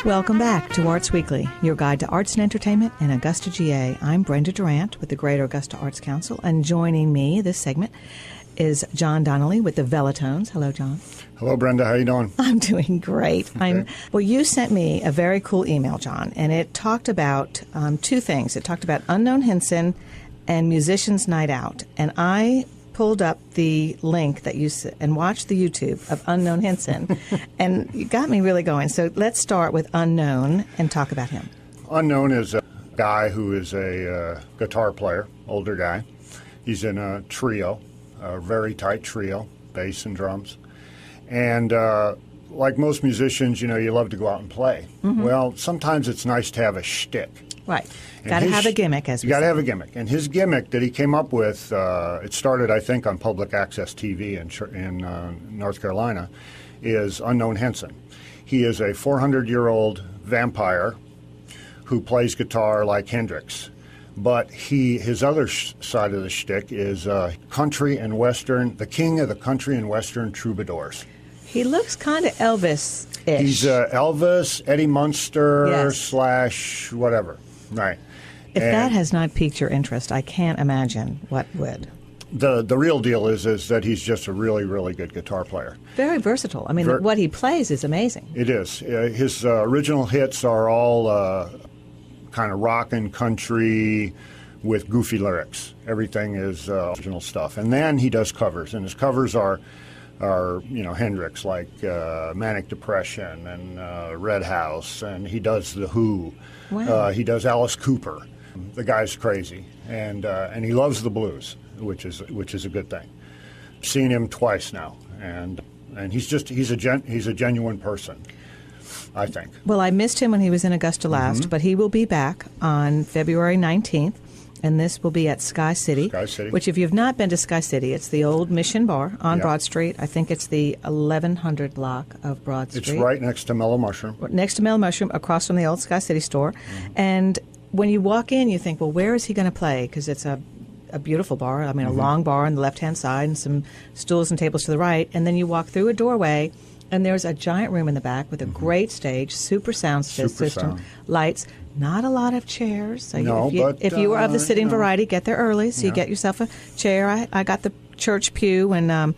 Welcome back to Arts Weekly, your guide to arts and entertainment in Augusta, GA. I'm Brenda Durant with the Greater Augusta Arts Council, and joining me this segment is John Donnelly with the Velatones. Hello, John. Hello, Brenda. How you doing? I'm doing great. Okay. Well, you sent me a very cool email, John, and it talked about two things. It talked about Unknown Hinson and Musicians Night Out, and I pulled up the link that you and watched the YouTube of Unknown Hinson, and you got me really going. So let's start with Unknown and talk about him. Unknown is a guy who is a guitar player, older guy. He's in a trio, a very tight trio, bass and drums. And like most musicians, you know, you love to go out and play. Mm-hmm. Well, sometimes it's nice to have a shtick. Right. Got to have a gimmick, as we say. You got to have a gimmick. And his gimmick that he came up with, it started, I think, on public access TV in North Carolina, is Unknown Hinson. He is a 400-year-old vampire who plays guitar like Hendrix. But his other side of the shtick is country and western, the king of the country and western troubadours. He looks kind of Elvis-ish. He's Elvis, Eddie Munster, yes. / whatever. Right. If that has not piqued your interest, I can't imagine what would. The real deal is that he's just a really, really good guitar player. Very versatile. I mean, what he plays is amazing. It is. His original hits are all kind of rock and country with goofy lyrics. Everything is original stuff. And then he does covers, and his covers are Hendrix, like Manic Depression and Red House, and he does The Who. Wow. He does Alice Cooper. The guy's crazy, and he loves the blues, which is a good thing. Seen him twice now, and he's a genuine person, I think. Well, I missed him when he was in Augusta last, but he will be back on February 19th. And this will be at Sky City, which if you've not been to Sky City, it's the old Mission Bar on Broad Street. I think it's the 1100 block of Broad Street. It's right next to Mellow Mushroom. Next to Mellow Mushroom, across from the old Sky City store. Mm-hmm. And when you walk in, you think, well, where is he going to play? Because it's a beautiful bar. I mean, a long bar on the left-hand side and some stools and tables to the right. And then you walk through a doorway, and there's a giant room in the back with a great stage, super sound system, lights. Not a lot of chairs. So if you were of the sitting variety, get there early so you get yourself a chair. I got the church pew when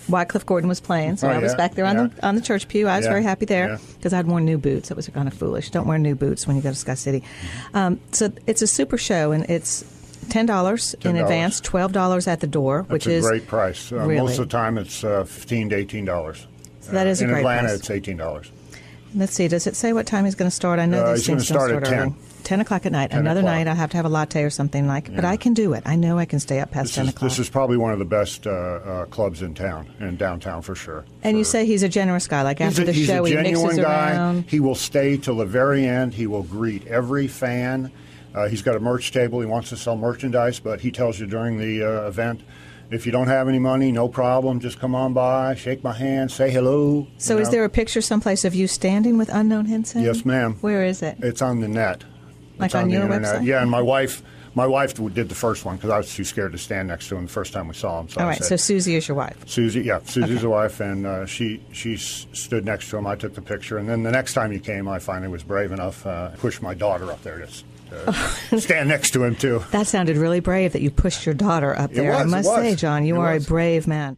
Wycliffe Gordon was playing, so I was back there on the church pew. I was very happy there because I'd worn new boots. It was kind of foolish. Don't wear new boots when you go to Sky City. So it's a super show, and it's $10 in advance, $12 at the door, which is a great price. Really. Most of the time, it's $15 to $18. So that is a great price. In Atlanta, it's $18. Let's see. Does it say what time he's going to start? I know these things don't start early. 10 o'clock at night. Another night, I'll have to have a latte or something but I can do it. I know I can stay up past 10 o'clock. This is probably one of the best clubs in town, in downtown for sure. And you say he's a generous guy. Like after the show, he mixes around. He will stay till the very end. He will greet every fan. He's got a merch table. He wants to sell merchandise, but he tells you during the event, if you don't have any money, no problem. Just come on by, shake my hand, say hello. So is there a picture someplace of you standing with Unknown Hinson? Yes, ma'am. Where is it? It's on the net. Like on your internet. website? Yeah, and my wife did the first one because I was too scared to stand next to him the first time we saw him. So all right, so Susie is your wife. Susie's the wife, and she stood next to him. I took the picture, and then the next time he came, I finally was brave enough to push my daughter up there to stand next to him, too. That sounded really brave that you pushed your daughter up there. I must say, John, you are a brave man.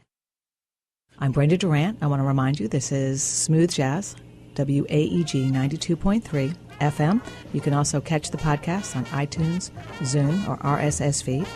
I'm Brenda Durant. I want to remind you this is Smooth Jazz, WAEG 92.3 FM. You can also catch the podcast on iTunes, Zoom, or RSS feed.